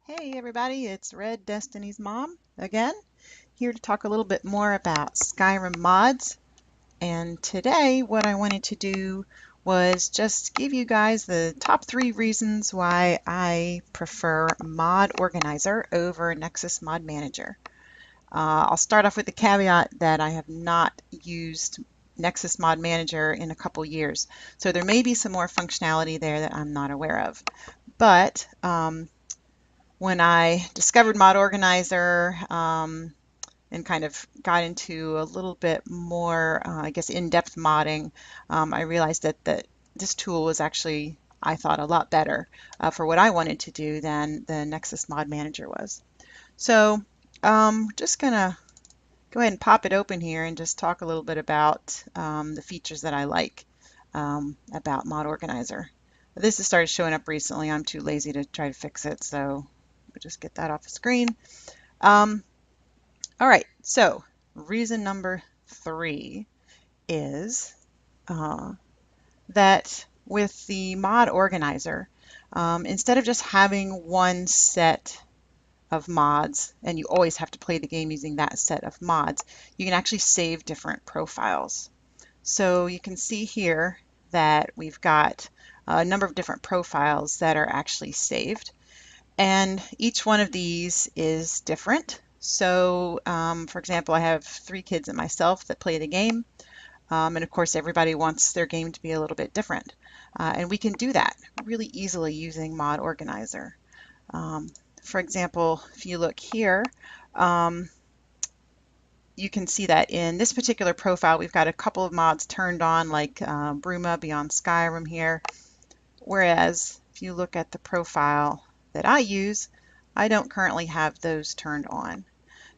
Hey everybody, it's Red Destiny's mom again, here to talk a little bit more about Skyrim mods. And today what I wanted to do was just give you guys the top 3 reasons why I prefer Mod Organizer over Nexus Mod Manager. I'll start off with the caveat that I have not used Nexus Mod Manager in a couple years, so there may be some more functionality there that I'm not aware of. But when I discovered Mod Organizer and kind of got into a little bit more, I guess, in-depth modding, I realized that this tool was actually, I thought, a lot better for what I wanted to do than the Nexus Mod Manager was. So just going to go ahead and pop it open here and just talk a little bit about the features that I like about Mod Organizer. This has started showing up recently. I'm too lazy to try to fix it, so we'll just get that off the screen. All right, so reason number 3 is that with the Mod Organizer, instead of just having one set of mods, and you always have to play the game using that set of mods, you can actually save different profiles. So you can see here that we've got a number of different profiles that are actually saved. And each one of these is different. So, for example, I have 3 kids and myself that play the game. And of course, everybody wants their game to be a little bit different. And we can do that really easily using Mod Organizer. For example, if you look here, you can see that in this particular profile, we've got a couple of mods turned on, like Bruma Beyond Skyrim here. Whereas if you look at the profile that I use, I don't currently have those turned on.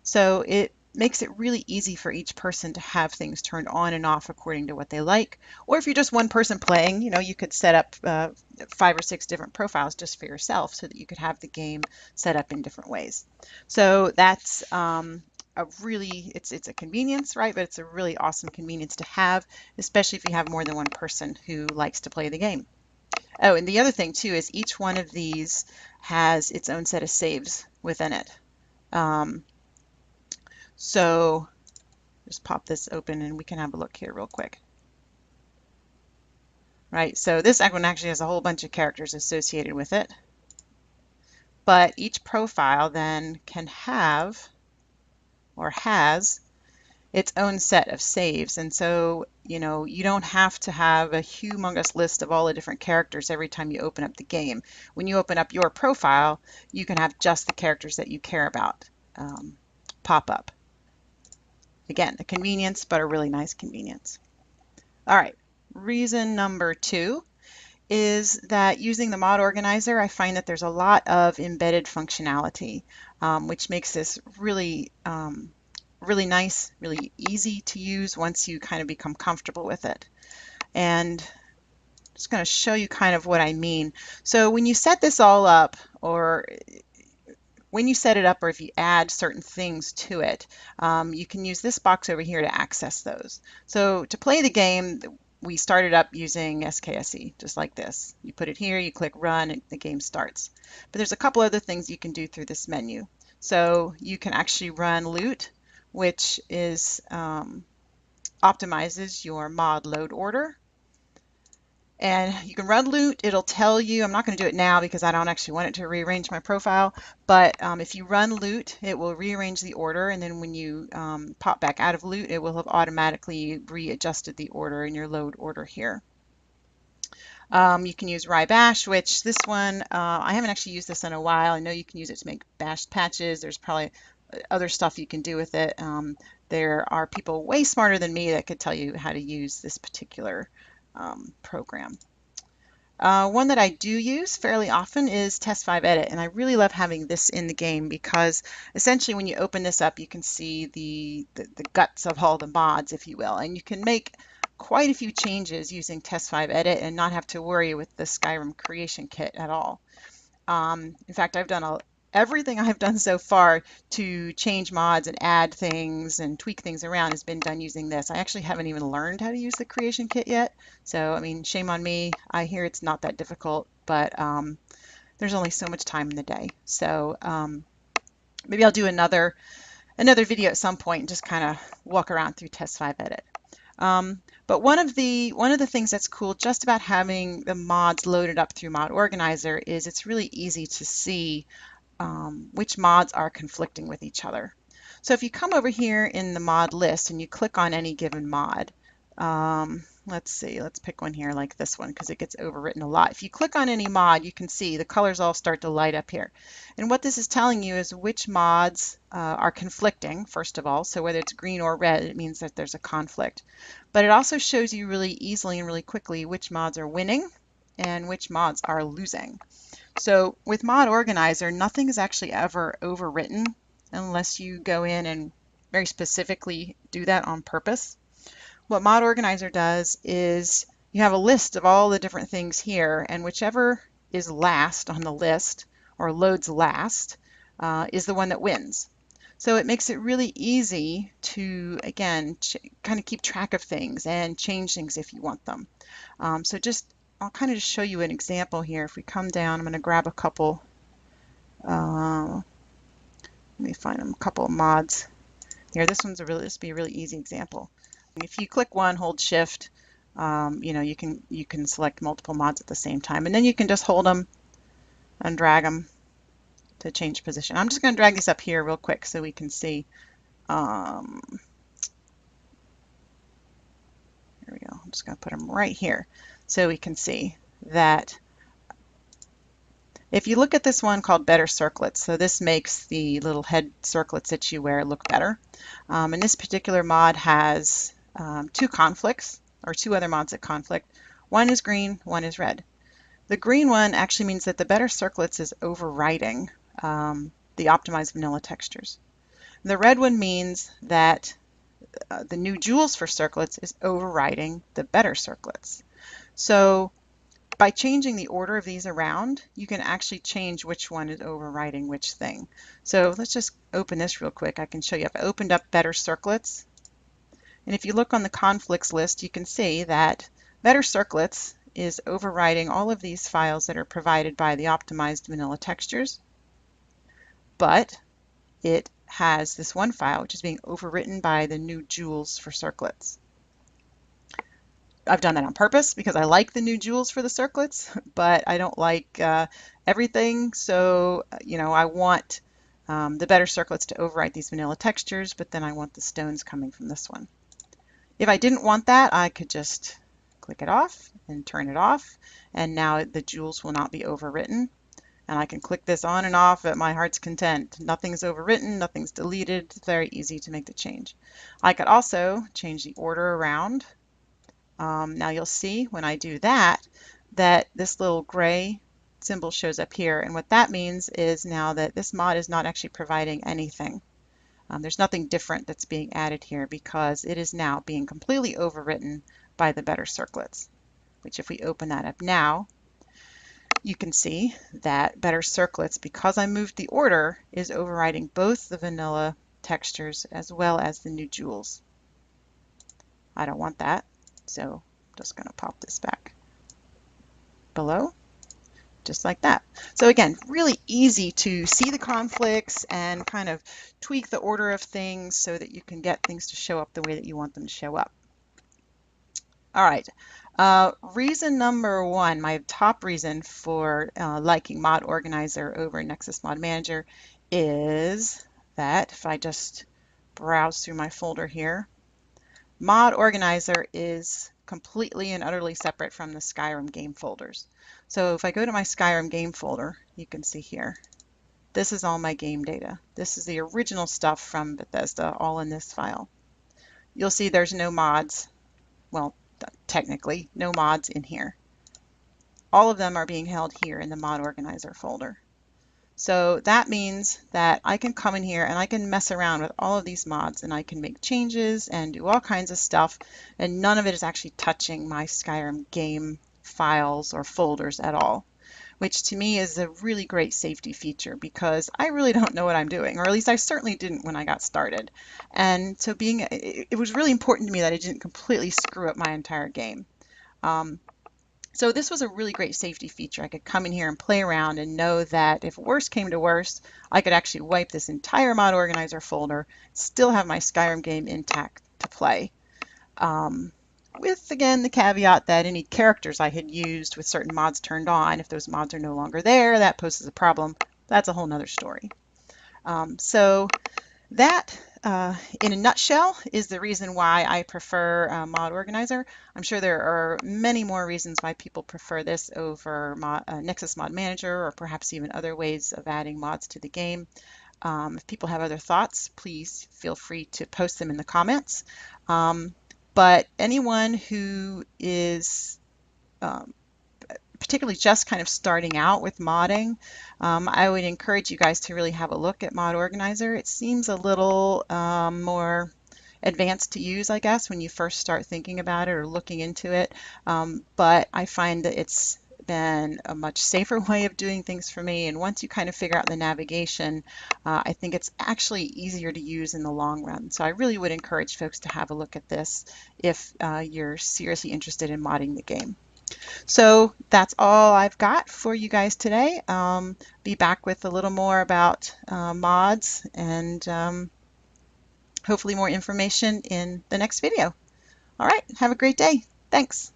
So it makes it really easy for each person to have things turned on and off according to what they like. Or if you're just one person playing, you could set up 5 or 6 different profiles just for yourself so that you could have the game set up in different ways. So that's it's a convenience, right? But it's a really awesome convenience to have, especially if you have more than one person who likes to play the game. Oh, and the other thing too is each one of these has its own set of saves within it. So just pop this open and we can have a look here real quick. Right, so this one actually has a whole bunch of characters associated with it. But each profile then can have or has its own set of saves. And so, you don't have to have a humongous list of all the different characters every time you open up the game. When you open up your profile, you can have just the characters that you care about pop up. Again, a convenience, but a really nice convenience. All right, reason number 2 is that using the Mod Organizer, I find that there's a lot of embedded functionality, which makes this really really nice, really easy to use once you kind of become comfortable with it. And I'm just going to show you kind of what I mean. So when you set this all up, or when you set it up, or if you add certain things to it, you can use this box over here to access those. So to play the game, we started up using SKSE, just like this. You put it here, you click run, and the game starts. But there's a couple other things you can do through this menu. So you can actually run loot, which is optimizes your mod load order. And you can run loot. It'll tell you, I'm not going to do it now because I don't actually want it to rearrange my profile, but if you run loot, it will rearrange the order, and then when you pop back out of loot, it will have automatically readjusted the order in your load order here. You can use Bash, which this one, I haven't actually used this in a while. I know you can use it to make bash patches. There's probably other stuff you can do with it. There are people way smarter than me that could tell you how to use this particular program. One that I do use fairly often is Test5 Edit, and I really love having this in the game because essentially when you open this up, you can see the guts of all the mods, if you will, and you can make quite a few changes using Test5 Edit and not have to worry with the Skyrim creation kit at all. In fact, I've done everything I've done so far to change mods and add things and tweak things around has been done using this. I actually haven't even learned how to use the creation kit yet. So, I mean, shame on me. I hear it's not that difficult, but there's only so much time in the day. So maybe I'll do another video at some point and just kind of walk around through Test 5 Edit. But one of the things that's cool just about having the mods loaded up through Mod Organizer is it's really easy to see which mods are conflicting with each other. So if you come over here in the mod list and you click on any given mod, let's see, let's pick one here like this one because it gets overwritten a lot. If you click on any mod, you can see the colors all start to light up here. And what this is telling you is which mods are conflicting, first of all. So whether it's green or red, it means that there's a conflict. But it also shows you really easily and really quickly which mods are winning and which mods are losing. So with Mod Organizer, nothing is actually ever overwritten unless you go in and very specifically do that on purpose. What Mod Organizer does is you have a list of all the different things here, and whichever is last on the list or loads last is the one that wins. So it makes it really easy to, again, kind of keep track of things and change things if you want them. So I'll kind of just show you an example here. If we come down, I'm going to grab a couple, let me find a couple of mods here. This will be a really easy example. If you click one, hold Shift, you can select multiple mods at the same time, and then you can just hold them and drag them to change position. I'm just going to drag these up here real quick so we can see. Here we go. I'm just going to put them right here so we can see that if you look at this one called Better Circlets, so this makes the little head circlets that you wear look better. And this particular mod has two conflicts, or two other mods that conflict. One is green, one is red. The green one actually means that the Better Circlets is overriding the optimized vanilla textures. The red one means that the new jewels for circlets is overriding the Better Circlets. So by changing the order of these around, you can actually change which one is overriding which thing. So let's just open this real quick. I can show you. If I opened up Better Circlets, and if you look on the conflicts list, you can see that Better Circlets is overriding all of these files that are provided by the optimized vanilla textures, but it has this one file which is being overwritten by the new jewels for circlets. I've done that on purpose because I like the new jewels for the circlets, but I don't like everything. So, I want the Better Circlets to overwrite these vanilla textures, but then I want the stones coming from this one. If I didn't want that, I could just click it off and turn it off, and now the jewels will not be overwritten. And I can click this on and off at my heart's content. Nothing's overwritten, nothing's deleted. It's very easy to make the change. I could also change the order around. Now you'll see when I do that this little gray symbol shows up here, and what that means is now that this mod is not actually providing anything. There's nothing different that's being added here because it is now being completely overwritten by the Better Circlets, which if we open that up now, you can see that Better Circlets, because I moved the order, is overriding both the vanilla textures as well as the new jewels. I don't want that, so I'm just going to pop this back below, just like that. So again, really easy to see the conflicts and kind of tweak the order of things so that you can get things to show up the way that you want them to show up. All right, reason number one, my top reason for liking Mod Organizer over Nexus Mod Manager is that if I just browse through my folder here, Mod Organizer is completely and utterly separate from the Skyrim game folders. So if I go to my Skyrim game folder, you can see here, this is all my game data. This is the original stuff from Bethesda, all in this file. You'll see there's no mods. Well, technically, no mods in here. All of them are being held here in the Mod Organizer folder. So that means that I can come in here and I can mess around with all of these mods and I can make changes and do all kinds of stuff, and none of it is actually touching my Skyrim game files or folders at all, which to me is a really great safety feature because I really don't know what I'm doing, or at least I certainly didn't when I got started. And so it was really important to me that I didn't completely screw up my entire game. So this was a really great safety feature. I could come in here and play around and know that if worst came to worst, I could actually wipe this entire mod organizer folder, still have my Skyrim game intact to play. With, again, the caveat that any characters I had used with certain mods turned on, if those mods are no longer there, that poses a problem. That's a whole nother story. So that, in a nutshell, is the reason why I prefer Mod Organizer. I'm sure there are many more reasons why people prefer this over Nexus Mod Manager, or perhaps even other ways of adding mods to the game. If people have other thoughts, please feel free to post them in the comments. But anyone who is particularly just kind of starting out with modding, I would encourage you guys to really have a look at Mod Organizer. It seems a little more advanced to use, I guess, when you first start thinking about it or looking into it. But I find that it's been a much safer way of doing things for me. And once you kind of figure out the navigation, I think it's actually easier to use in the long run. So I really would encourage folks to have a look at this if you're seriously interested in modding the game. So that's all I've got for you guys today. Be back with a little more about mods and hopefully more information in the next video. All right, have a great day. Thanks.